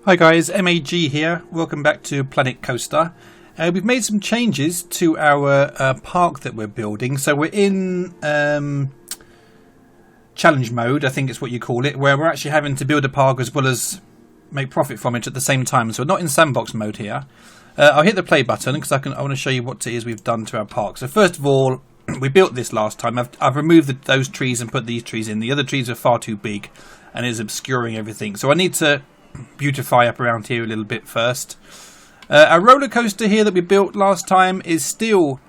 Hi guys, MAG here. Welcome back to Planet Coaster. We've made some changes to our park that we're building. So we're in challenge mode, I think it's what you call it, where we're actually having to build a park as well as make profit from it at the same time. So we're not in sandbox mode here. I'll hit the play button because I want to show you what it is we've done to our park. So first of all, we built this last time. I've removed those trees and put these trees in. The other trees are far too big and it's obscuring everything. So I need to beautify up around here a little bit first. Our roller coaster here that we built last time is still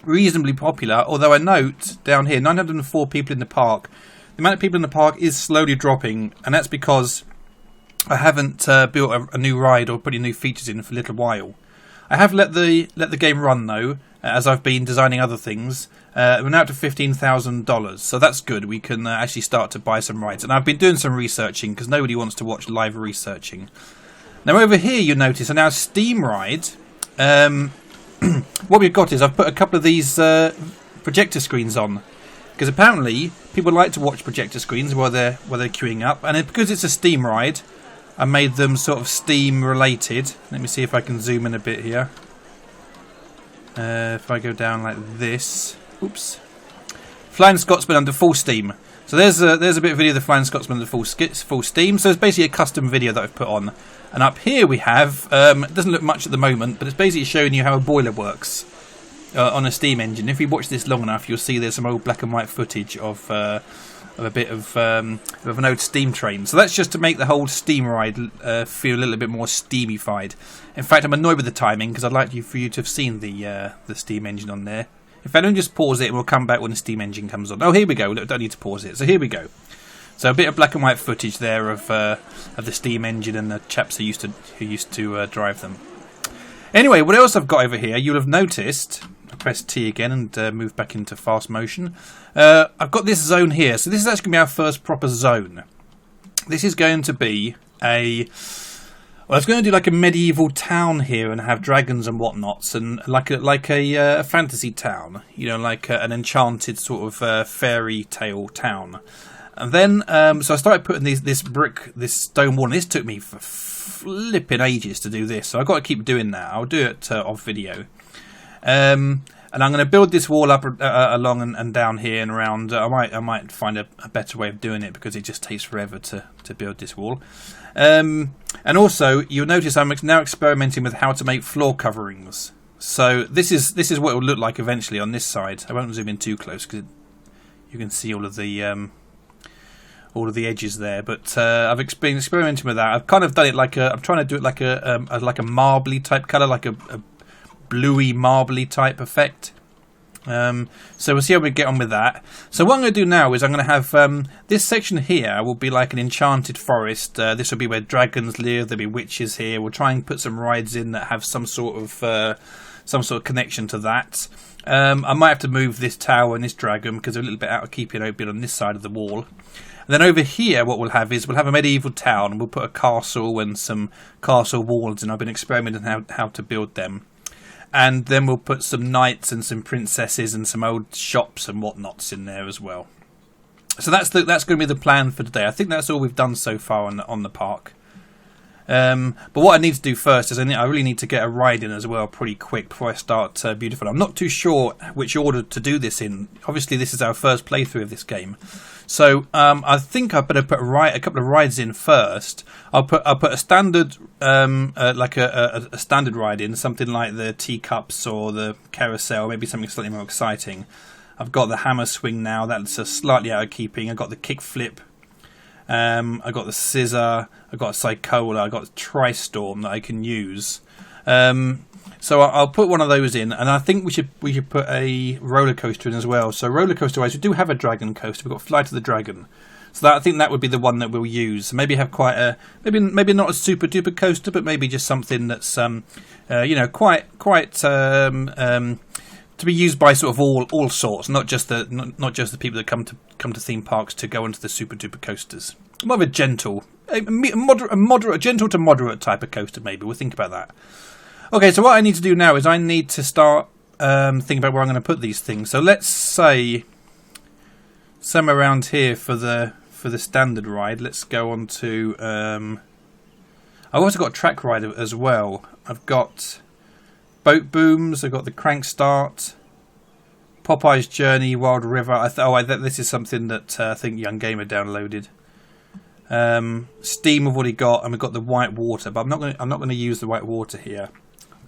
reasonably popular, although I note down here 904 people in the park. The amount of people in the park is slowly dropping, and that's because I haven't built a new ride or put any new features in for a little while. I have let the game run though, as I've been designing other things. We're now up to $15,000, so that's good. We can actually start to buy some rides. And I've been doing some researching because nobody wants to watch live researching. Now over here you notice on our Steam ride, what we've got is I've put a couple of these projector screens on. Because apparently people like to watch projector screens while they're queuing up. And because it's a Steam ride, I made them sort of Steam related. Let me see if I can zoom in a bit here. If I go down like this, oops, Flying Scotsman under full steam. So there's a bit of video of the Flying Scotsman under full steam. So it's basically a custom video that I've put on. And up here we have, it doesn't look much at the moment, but it's basically showing you how a boiler works on a steam engine. If you watch this long enough, you'll see there's some old black and white footage of a bit of an old steam train. So that's just to make the whole steam ride feel a little bit more steamified. In fact, I'm annoyed with the timing because I'd like for you to have seen the steam engine on there. In fact, let me just pause it and we'll come back when the steam engine comes on. Oh, here we go. Look, don't need to pause it. So here we go. So a bit of black and white footage there of the steam engine and the chaps who used to drive them. Anyway, what else I've got over here? You'll have noticed. I press T again and move back into fast motion. I've got this zone here. So this is actually going to be our first proper zone. This is going to be well, I was going to do like a medieval town here and have dragons and whatnots, and like a fantasy town, you know, like an enchanted sort of fairy tale town. And then, so I started putting this stone wall, and this took me for flipping ages to do this. So I've got to keep doing that. I'll do it off video. And I'm going to build this wall up along and down here and around. I might find a better way of doing it because it just takes forever to build this wall. And also, you'll notice I'm now experimenting with how to make floor coverings. So this is what it will look like eventually on this side. I won't zoom in too close because you can see all of the edges there. But I've been experimenting with that. I've kind of done it like I'm trying to do it like a marbly type colour, like a bluey marbly type effect. So we'll see how we get on with that. So what I'm going to do now is I'm going to have this section here will be like an enchanted forest. This will be where dragons live. There'll be witches here. We'll try and put some rides in that have some sort of connection to that. I might have to move this tower and this dragon because they're a little bit out of keeping open on this side of the wall. And then over here what we'll have a medieval town, and we'll put a castle and some castle walls, and I've been experimenting how to build them. And then we'll put some knights and some princesses and some old shops and whatnots in there as well. So that's going to be the plan for today. I think that's all we've done so far on the park. But what I need to do first is I really need to get a ride in as well pretty quick before I start beautiful. I'm not too sure which order to do this in. Obviously, this is our first playthrough of this game, so I think I better put a couple of rides in first. I'll put a standard like a standard ride in, something like the teacups or the carousel, maybe something slightly more exciting. I've got the hammer swing now. That's slightly out of keeping. I've got the kick flip. I got the scissor, I got a Cycola, I got a Tri-Storm that I can use. So I'll put one of those in, and I think we should put a roller coaster in as well. So roller coaster wise, we do have a dragon coaster. We've got Flight of the Dragon. So I think that would be the one that we'll use. Maybe have quite a maybe not a super duper coaster, but maybe just something that's quite to be used by sort of all sorts, not just the people that come to theme parks to go onto the super duper coasters. More of a gentle to moderate type of coaster. Maybe we'll think about that. Okay, so what I need to do now is I need to start thinking about where I'm going to put these things. So let's say somewhere around here for the standard ride. Let's go on to I've also got a track rider as well. I've got boat booms. I've got the crank start, Popeye's Journey, Wild River. This is something that I think Young Gamer downloaded. Steam I've already got, and we've got the white water, but I'm not going to use the white water here.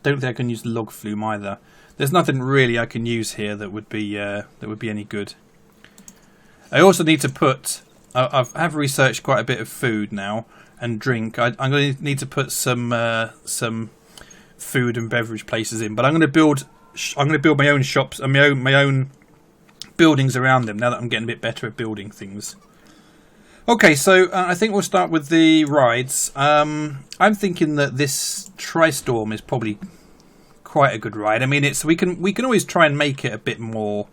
Don't think I can use the log flume either. There's nothing really I can use here that would be any good. I also need to put. I've researched quite a bit of food now and drink. I'm going to need to put some food and beverage places in, but I'm going to build my own shops and my own buildings around them now that I'm getting a bit better at building things. Okay, so I think we'll start with the rides. I'm thinking that this Tri-Storm is probably quite a good ride. I mean, we can always try and make it a bit more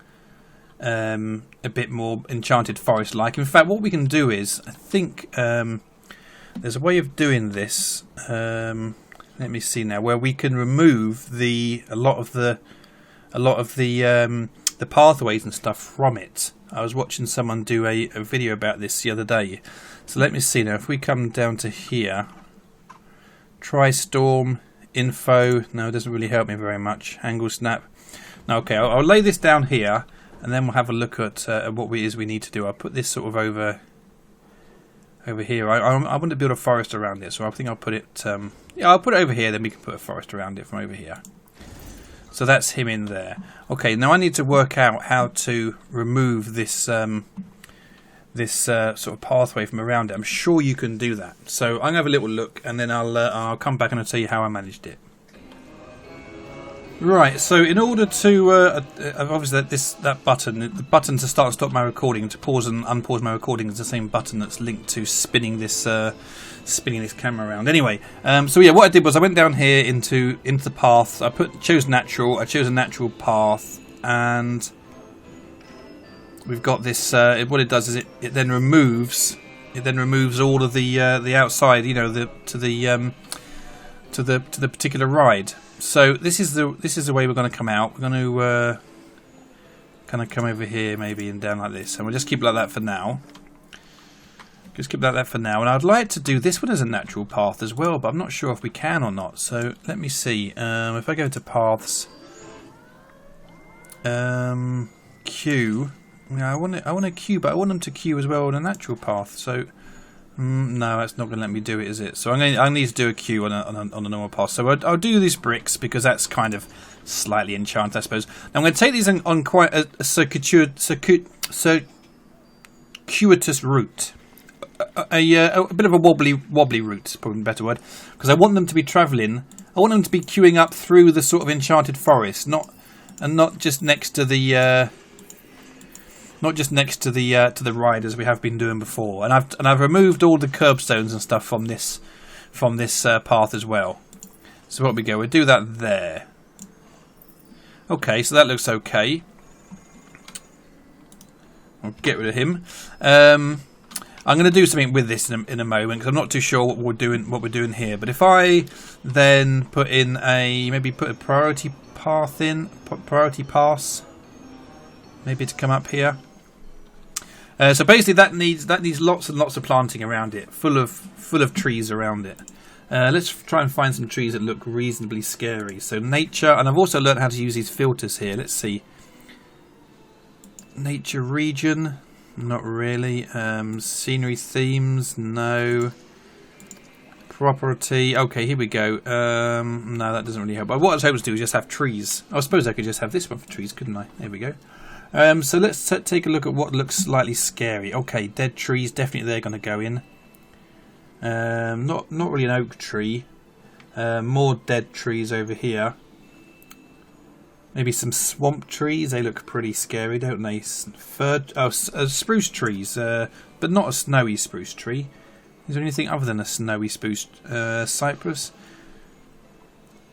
Enchanted Forest like. In fact, what we can do is, I think there's a way of doing this. Let me see now, where we can remove a lot of the pathways and stuff from it. I was watching someone do a video about this the other day. So let me see now. If we come down to here, Tri-Storm info. No, it doesn't really help me very much. Angle snap. No, okay, I'll lay this down here, and then we'll have a look at what it is we need to do. I'll put this sort of over here. I want to build a forest around it, so I think I'll put it. I'll put it over here. Then we can put a forest around it from over here. So that's him in there. Okay, now I need to work out how to remove this sort of pathway from around it. I'm sure you can do that. So I'm gonna have a little look, and then I'll come back and I'll tell you how I managed it. Right. So in order to obviously the button to start and stop my recording, to pause and unpause my recording, is the same button that's linked to spinning this camera around. Anyway, so yeah, what I did was I went down here into the path. I chose natural. I chose a natural path, and we've got this. What it does is it then removes all of the outside, you know, to the particular ride. So this is the way we're going to come out. We're going to kind of come over here maybe and down like this, and we'll just keep it like that for now. Just keep that for now. And I'd like to do this one as a natural path as well, but I'm not sure if we can or not. So let me see. If I go to paths, queue. Yeah, I want a queue, but I want them to queue as well on a natural path. So no, that's not going to let me do it, is it? So I need to do a queue on a normal path. So I'll do these bricks because that's kind of slightly enchanted, I suppose. Now I'm going to take these on quite a circuitous route. A bit of a wobbly route is probably a better word, because I want them to be travelling. I want them to be queuing up through the sort of enchanted forest, not just next to the to the ride as we have been doing before. And I've removed all the curbstones and stuff from this path as well. So what we go, we'll do that there. Okay, so that looks okay. I'll get rid of him. I'm going to do something with this in a moment, because I'm not too sure what we're doing here. But if I then put a priority path in, priority pass, maybe to come up here. So basically that needs lots and lots of planting around it, full of trees around it. Let's try and find some trees that look reasonably scary. So nature, and I've also learned how to use these filters here. Let's see. Nature region. Not really. Scenery themes, no. Property. Okay, here we go. No, that doesn't really help. But what I was hoping to do is just have trees. I suppose I could just have this one for trees, couldn't I? There we go. So let's take a look at what looks slightly scary. Okay, dead trees. Definitely they're going to go in. Not really an oak tree. More dead trees over here. Maybe some swamp trees. They look pretty scary, don't they? Spruce trees, but not a snowy spruce tree. Is there anything other than a snowy spruce? Cypress.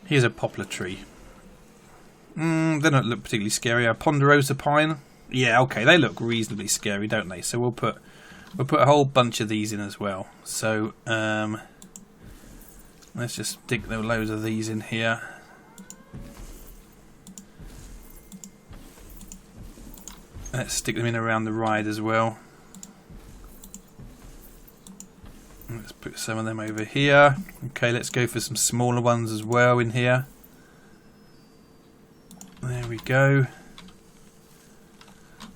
Here's a poplar tree. They don't look particularly scary. A ponderosa pine. Yeah, okay, they look reasonably scary, don't they? So we'll put a whole bunch of these in as well. So let's just stick loads of these in here. Let's stick them in around the ride as well. Let's put some of them over here. Okay, let's go for some smaller ones as well in here. There we go.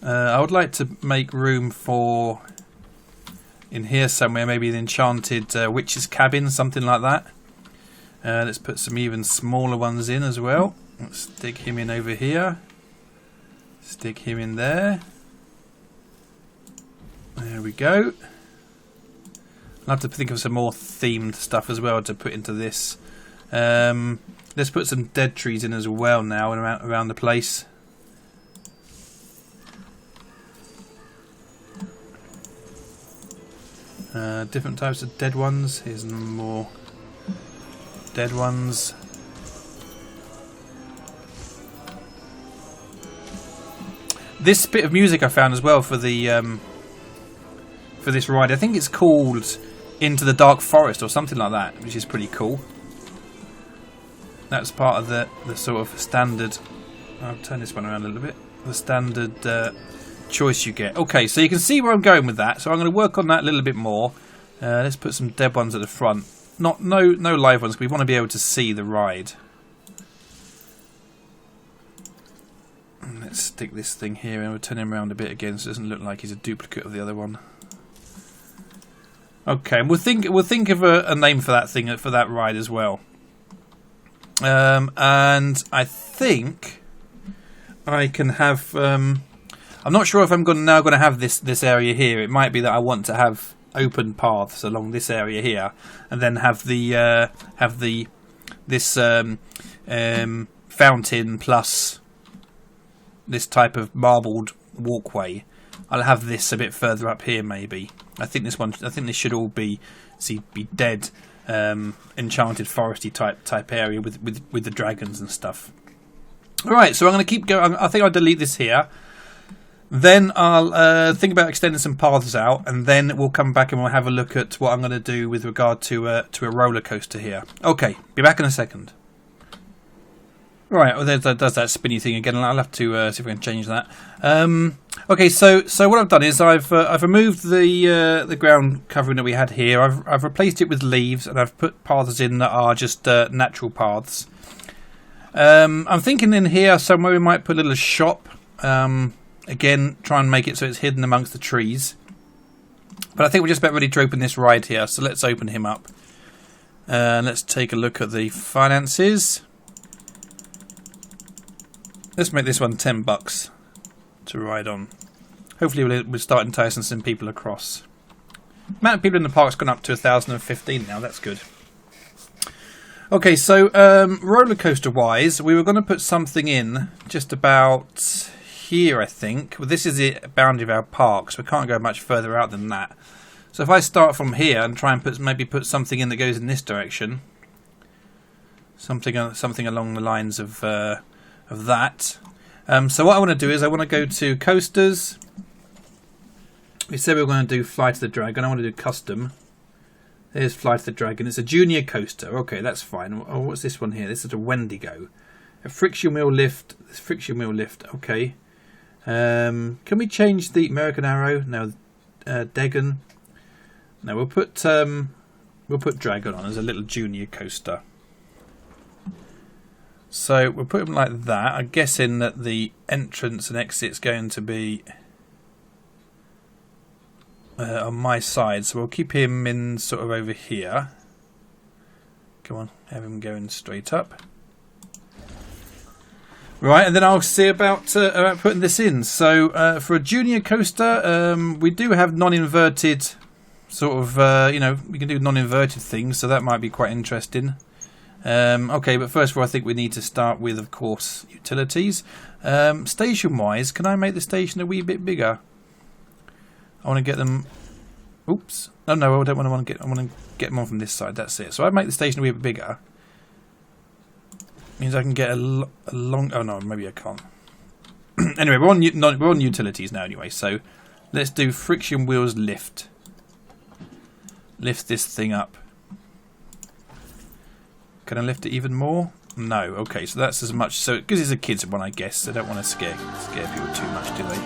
I would like to make room for, in here somewhere, maybe an enchanted witch's cabin, something like that. Let's put some even smaller ones in as well. Let's stick him in over here. Stick him in there. There we go. I'll have to think of some more themed stuff as well to put into this. Let's put some dead trees in as well now and around the place. Different types of dead ones. Here's some more dead ones. This bit of music I found as well for the for this ride. I think it's called Into the Dark Forest or something like that, which is pretty cool. That's part of the sort of standard. I'll turn this one around a little bit. The standard choice you get. Okay, so you can see where I'm going with that. So I'm going to work on that a little bit more. Let's put some dead ones at the front. No live ones. We want to be able to see the ride. And let's stick this thing here and we'll turn him around a bit again so it doesn't look like he's a duplicate of the other one. Okay, and we'll think of a name for that thing, for that ride as well. And I think I can have. I'm not sure if I'm now going to have this area here. It might be that I want to have open paths along this area here, and then have this fountain plus this type of marbled walkway. I'll have this a bit further up here, maybe. I think this should all be dead, enchanted foresty type area with the dragons and stuff. All right, so I'm going to keep going. I think I'll delete this here. Then I'll think about extending some paths out, and then we'll come back and we'll have a look at what I'm going to do with regard to a roller coaster here. Okay, be back in a second. Right, well, that does that spinny thing again. I'll have to see if we can change that. Okay, so what I've done is I've removed the ground covering that we had here. I've replaced it with leaves, and I've put paths in that are just natural paths. I'm thinking in here somewhere we might put a little shop. Again, try and make it so it's hidden amongst the trees. But I think we're just about ready to open this ride here, so let's open him up. Let's take a look at the finances. Let's make this one $10 to ride on. Hopefully we'll start enticing some people across. The amount of people in the park's gone up to 1,015 now, that's good. Okay, so roller coaster wise, we were going to put something in just about here, I think. Well, this is the boundary of our park, so we can't go much further out than that. So if I start from here and try and put something in that goes in this direction, something along the lines of that. So what I want to do is I want to go to coasters. We said we were going to do Fly to the Dragon. I want to do custom. There's Fly to the Dragon. It's a junior coaster. Okay, that's fine. Oh, what's this one here? This is a Wendigo. A friction wheel lift. This friction wheel lift. Okay. Can we change the American Arrow? No. Degon. No, we'll put Dragon on as a little junior coaster. So we'll put him like that. I'm guessing that the entrance and exit's going to be on my side. So we'll keep him in sort of over here. Come on, have him going straight up. Right, and then I'll see about putting this in. So for a junior coaster, we do have non-inverted sort of, we can do non-inverted things. So that might be quite interesting. Okay, but first of all, I think we need to start with, of course, utilities. Station-wise, can I make the station a wee bit bigger? I want to get them. Oops! No, I don't want to get. I want to get them on from this side. That's it. So I make the station a wee bit bigger. Means I can get a long. Oh no, maybe I can't. Anyway, we're on utilities now. Anyway, so let's do friction wheels lift. Lift this thing up. Can I lift it even more? No. Okay, so that's as much. So because it's a kids one, I guess. They don't want to scare people too much, do they?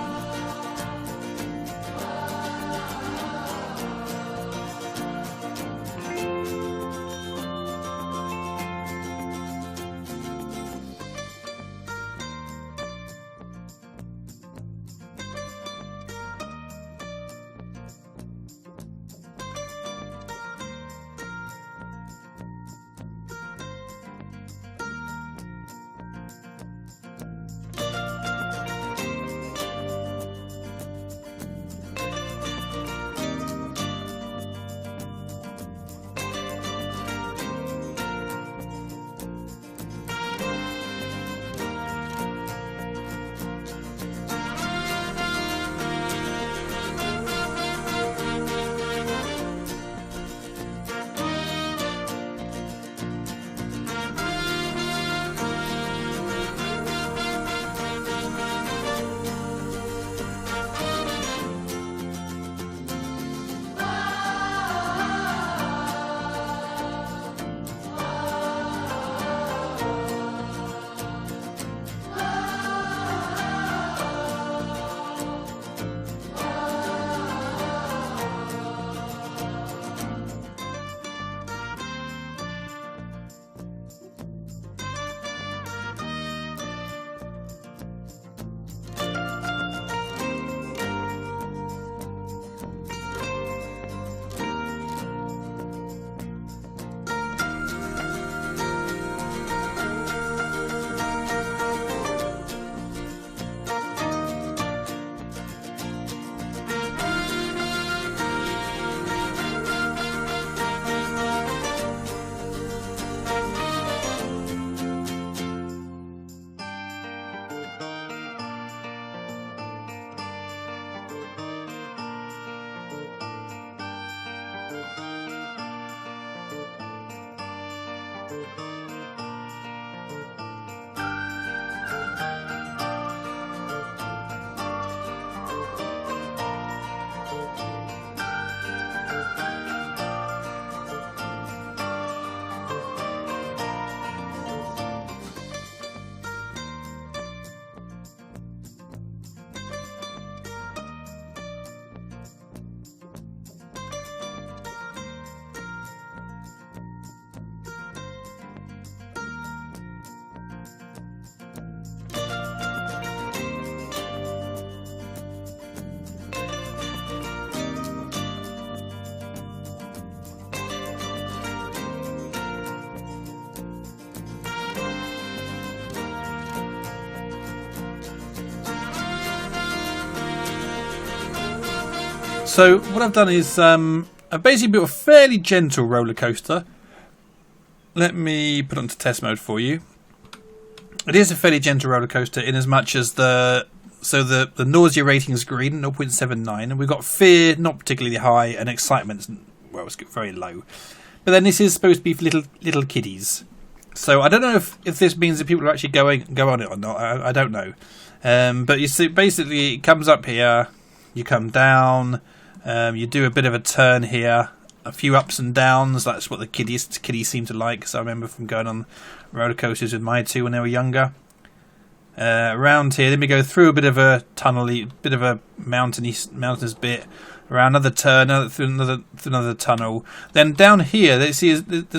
So what I've done is I've basically built a fairly gentle roller coaster. Let me put it onto test mode for you. It is a fairly gentle roller coaster in as much as the nausea rating is green, 0.79, and we've got fear not particularly high, and excitement, well, it's very low. But then this is supposed to be for little kiddies. So I don't know if this means that people are actually go on it or not. I don't know. But you see, basically, it comes up here, you come down, you do a bit of a turn here, a few ups and downs. That's what the kiddies seem to like. So I remember from going on roller coasters with my two when they were younger. Around here, then we go through a bit of a tunnel-y, bit of a mountainous bit. Around another turn, through another tunnel. Then down here, there's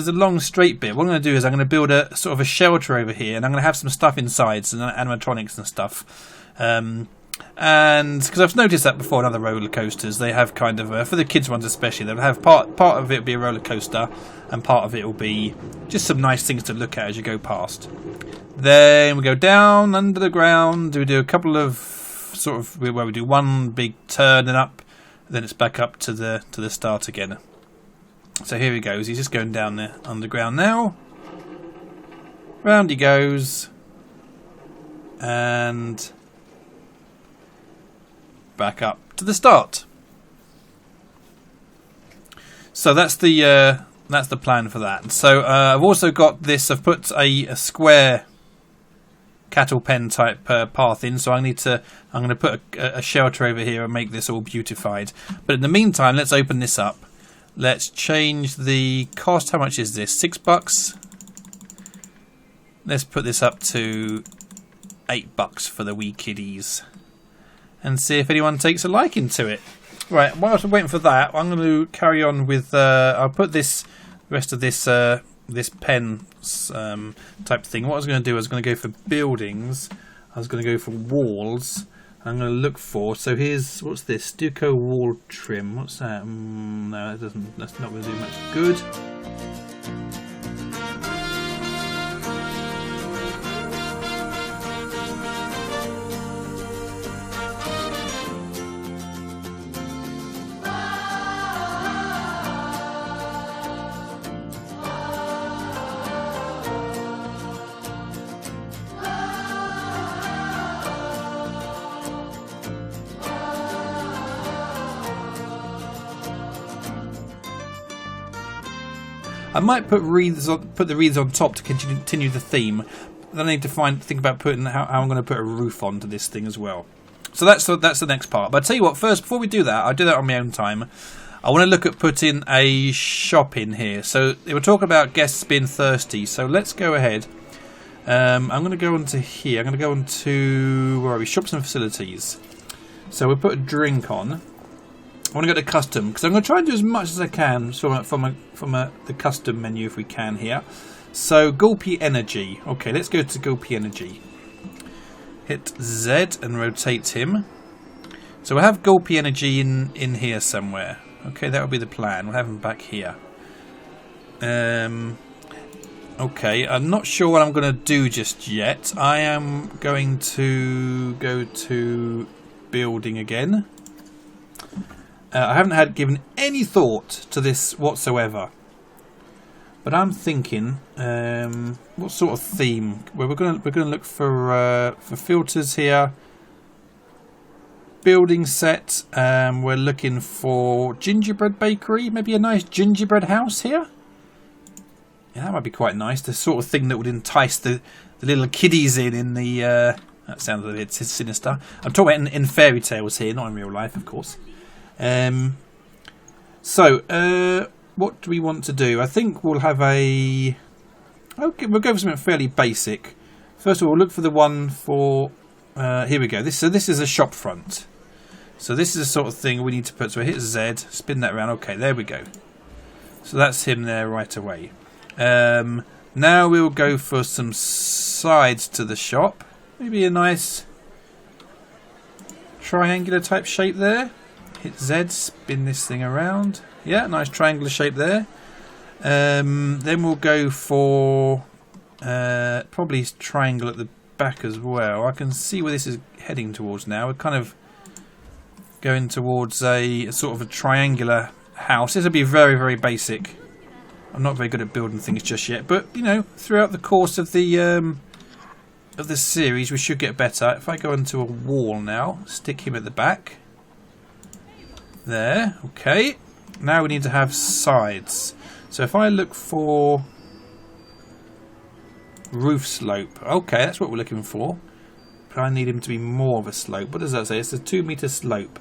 a long straight bit. What I'm going to do is I'm going to build a sort of a shelter over here, and I'm going to have some stuff inside, some animatronics and stuff. And because I've noticed that before in other roller coasters, they have kind of for the kids ones especially, they'll have part of it will be a roller coaster, and part of it will be just some nice things to look at as you go past. Then we go down under the ground. We do a couple of sort of where we do one big turn and up. Then it's back up to the start again. So here he goes. He's just going down there underground now. Round he goes, and back up to the start. So that's the plan for that. So I've also got this. I've put a square cattle pen type path in, so I'm going to put a shelter over here and make this all beautified. But in the meantime, let's open this up. Let's change the cost. How much is this? $6. Let's put this up to $8 for the wee kiddies, and see if anyone takes a liking to it. Right, whilst I'm waiting for that, I'm going to carry on with. I'll put the rest of this pen type thing. What I was going to do, I was going to go for buildings. I was going to go for walls. I'm going to look for. So what's this? Stucco wall trim. What's that? No, that doesn't. That's not going to do much good. I might put the wreaths on top to continue the theme. Then I need to think about putting how I'm going to put a roof onto this thing as well. So that's the next part. But I tell you what, first before we do that, I'll do that on my own time. I want to look at putting a shop in here. So they were talking about guests being thirsty. So let's go ahead. I'm going to go onto here. I'm going to go onto where are we? Shops and facilities. So we'll put a drink on. I want to go to custom because I'm going to try and do as much as I can from the custom menu if we can here. So Gulpy Energy. Okay, let's go to Gulpy Energy. Hit Z and rotate him. So we'll have Gulpy Energy in here somewhere. Okay, that will be the plan. We'll have him back here. Okay, I'm not sure what I'm going to do just yet. I am going to go to building again. I haven't given any thought to this whatsoever, but I'm thinking, what sort of theme? Well, we're gonna look for filters here. Building set. We're looking for gingerbread bakery. Maybe a nice gingerbread house here. Yeah, that might be quite nice. The sort of thing that would entice the little kiddies in the. That sounds a bit sinister. I'm talking about in fairy tales here, not in real life, of course. What do we want to do? I think we'll have a. Okay, we'll go for something fairly basic. First of all, we'll look for the one for. Here we go. This is a shop front. So this is the sort of thing we need to put. So I hit Z, spin that around. Okay, there we go. So that's him there right away. Now we'll go for some sides to the shop. Maybe a nice triangular type shape there. Hit Z, spin this thing around. Yeah, nice triangular shape there. Then we'll go for probably triangle at the back as well. I can see where this is heading towards now. We're kind of going towards a sort of a triangular house. This will be very, very basic. I'm not very good at building things just yet, but you know, throughout the course of the series, we should get better. If I go into a wall now, stick him at the back. There, okay. Now we need to have sides. So if I look for roof slope, okay, that's what we're looking for. But I need him to be more of a slope. What does that say? It's a 2-meter slope.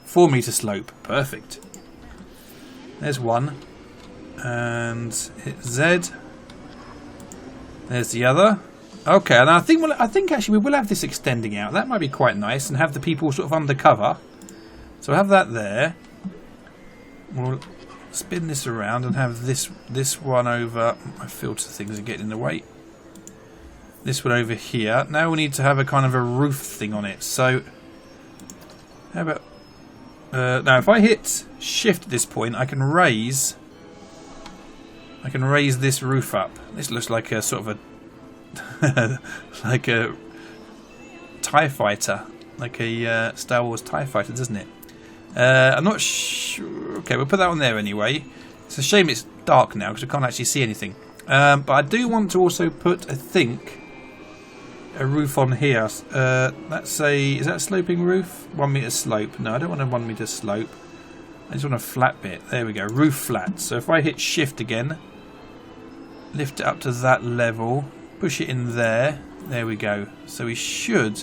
4-meter slope. Perfect. There's one. And hit Z. There's the other. Okay, and I think actually we will have this extending out. That might be quite nice, and have the people sort of undercover. So we'll have that there. We'll spin this around and have this one over. My filter things are getting in the way. This one over here. Now we need to have a kind of a roof thing on it. So how about now if I hit shift at this point, I can raise this roof up. This looks like a sort of a like a TIE fighter, like a Star Wars TIE fighter, doesn't it? I'm not sure. Okay, we'll put that on there anyway. It's a shame it's dark now because I can't actually see anything. But I do want to also put, I think, a roof on here. Is that a sloping roof? 1 meter slope. No, I don't want a 1 meter slope. I just want a flat bit. There we go. Roof flat. So if I hit shift again, lift it up to that level, push it in there. There we go. So we should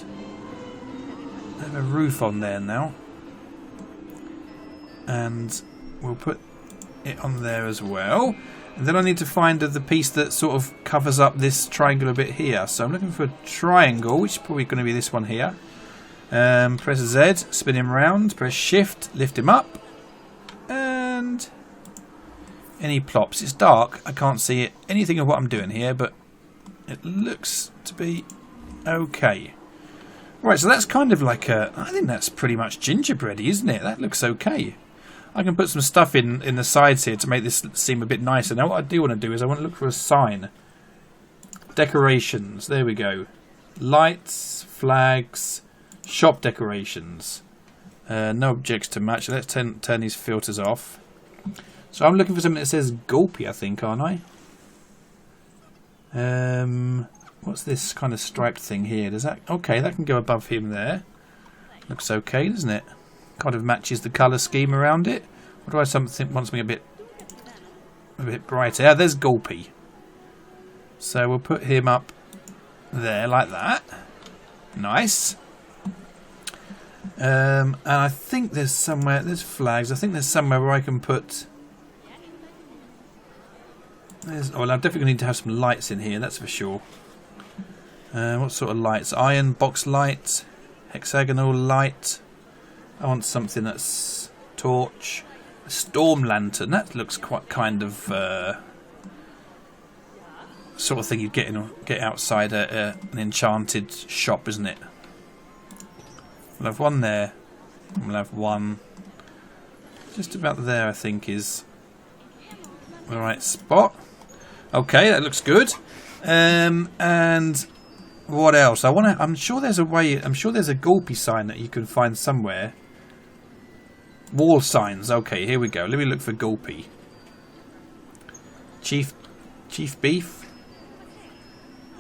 have a roof on there now. And we'll put it on there as well. And then I need to find the piece that sort of covers up this triangular bit here. So I'm looking for a triangle, which is probably going to be this one here. Press Z, spin him around, press shift, lift him up. And any plops. It's dark, I can't see anything of what I'm doing here, but it looks to be okay. Right, so that's kind of like I think that's pretty much gingerbready, isn't it? That looks okay. I can put some stuff in the sides here to make this seem a bit nicer. Now what I do want to do is I want to look for a sign. Decorations, there we go. Lights, flags, shop decorations. No objects to match. Let's turn these filters off. So I'm looking for something that says Gulpy, I think, aren't I? What's this kind of striped thing here? Does that... Okay, that can go above him there. Looks okay, doesn't it? Kind of matches the colour scheme around it. What do I want something a bit brighter? Yeah, there's Gulpy. So we'll put him up there like that. Nice. And I think there's flags. I think there's somewhere where I can put... well, I definitely need to have some lights in here, that's for sure. What sort of lights? Iron box light, hexagonal light. I want something that's torch, a storm lantern. That looks quite kind of sort of thing you'd get outside an enchanted shop, isn't it? We'll have one there. And we'll have one just about there. I think is the right spot. Okay, that looks good. And what else? I'm sure there's a way. I'm sure there's a Gulpy sign that you can find somewhere. Wall signs. Okay, here we go. Let me look for Gulpy. Chief Beef.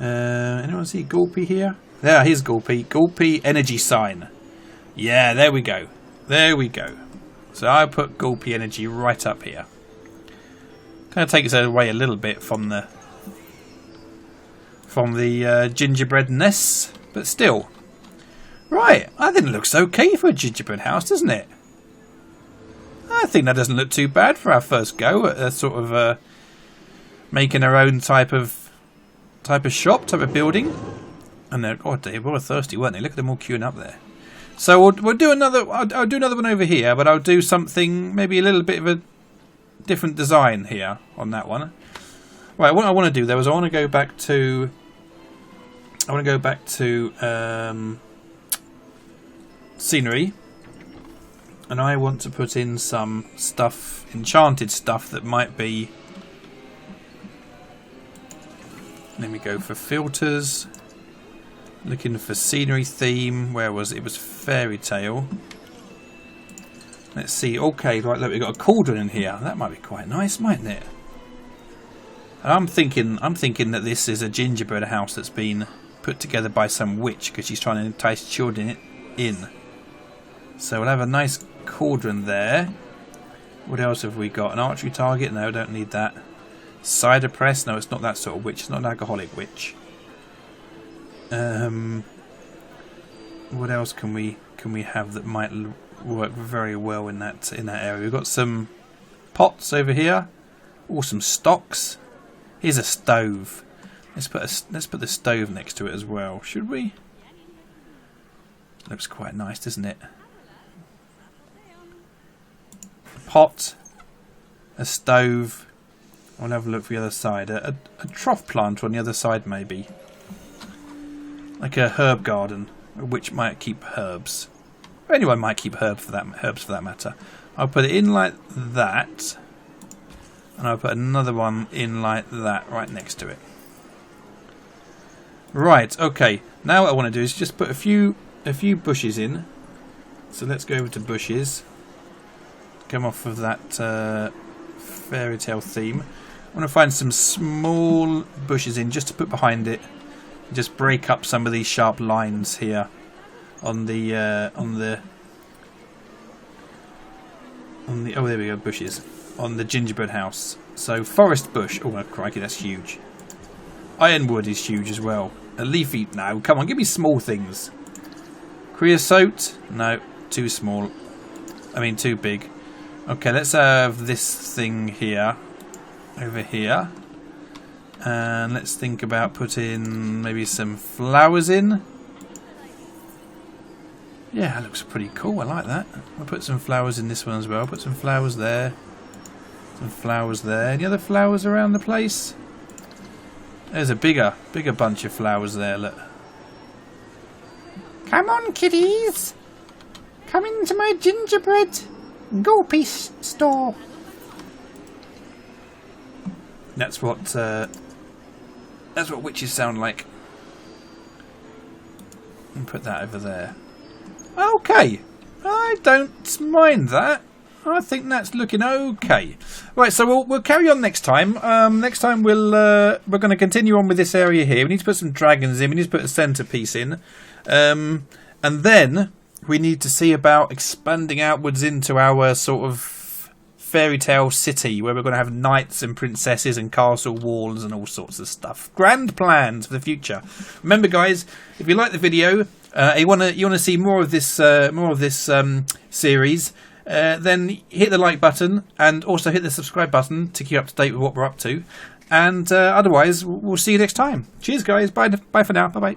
Anyone see Gulpy here? There, here's Gulpy. Gulpy energy sign. Yeah, there we go. There we go. So I put Gulpy energy right up here. Kind of takes it away a little bit from the gingerbreadness, but still. Right, I think it looks okay for a gingerbread house, doesn't it? I think that doesn't look too bad for our first go at sort of making our own type of shop, type of building. And they're, oh, they were thirsty, weren't they? Look at them all queuing up there. So we'll do another. I'll do another one over here, but I'll do something maybe a little bit of a different design here on that one. Right, what I want to do though is I want to go back to scenery, and I want to put in some stuff, enchanted stuff that might be. Let me go for filters. Looking for scenery theme. Where was it? It was fairy tale. Let's see. Okay, right, look, we've got a cauldron in here. That might be quite nice, mightn't it? And I'm thinking that this is a gingerbread house that's been put together by some witch because she's trying to entice children in. So we'll have a nice cauldron there. What else have we got? An archery target? No, don't need that. Cider press? No, it's not that sort of witch. It's not an alcoholic witch. What else can we have that might work very well in that area? We've got some pots over here. Or some stocks. Here's a stove. Let's put the stove next to it as well. Should we? Looks quite nice, doesn't it? A pot, a stove. I'll have a look for the other side. A trough plant on the other side, maybe. Like a herb garden, which might keep herbs. Anyone might keep herbs for that matter. I'll put it in like that. And I'll put another one in like that right next to it. Right, okay. Now what I want to do is just put a few bushes in. So let's go over to bushes. Come off of that fairy tale theme. I want to find some small bushes in just to put behind it. Just break up some of these sharp lines here on the oh, there we go, bushes on the gingerbread house. So forest bush. Oh crikey, that's huge. Ironwood is huge as well. A leafy. No, come on, give me small things. Creosote. No, too small. I mean, too big. Okay, let's have this thing here, over here, and let's think about putting maybe some flowers in. Yeah, that looks pretty cool. I like that. I'll put some flowers in this one as well. Put some flowers there. Some flowers there. Any other flowers around the place? There's a bigger bunch of flowers there, look. Come on, kiddies. Come into my gingerbread goopy store. That's what witches sound like. And put that over there. Okay, I don't mind that. I think that's looking okay. Right, so we'll carry on next time. Next time we're going to continue on with this area here. We need to put some dragons in. We need to put a centerpiece in, and then we need to see about expanding outwards into our sort of fairy tale city where we're going to have knights and princesses and castle walls and all sorts of stuff. Grand plans for the future. Remember, guys, if you like the video, you want to see more of this series. Then hit the like button and also hit the subscribe button to keep up to date with what we're up to. And otherwise, we'll see you next time. Cheers, guys. Bye for now. Bye-bye.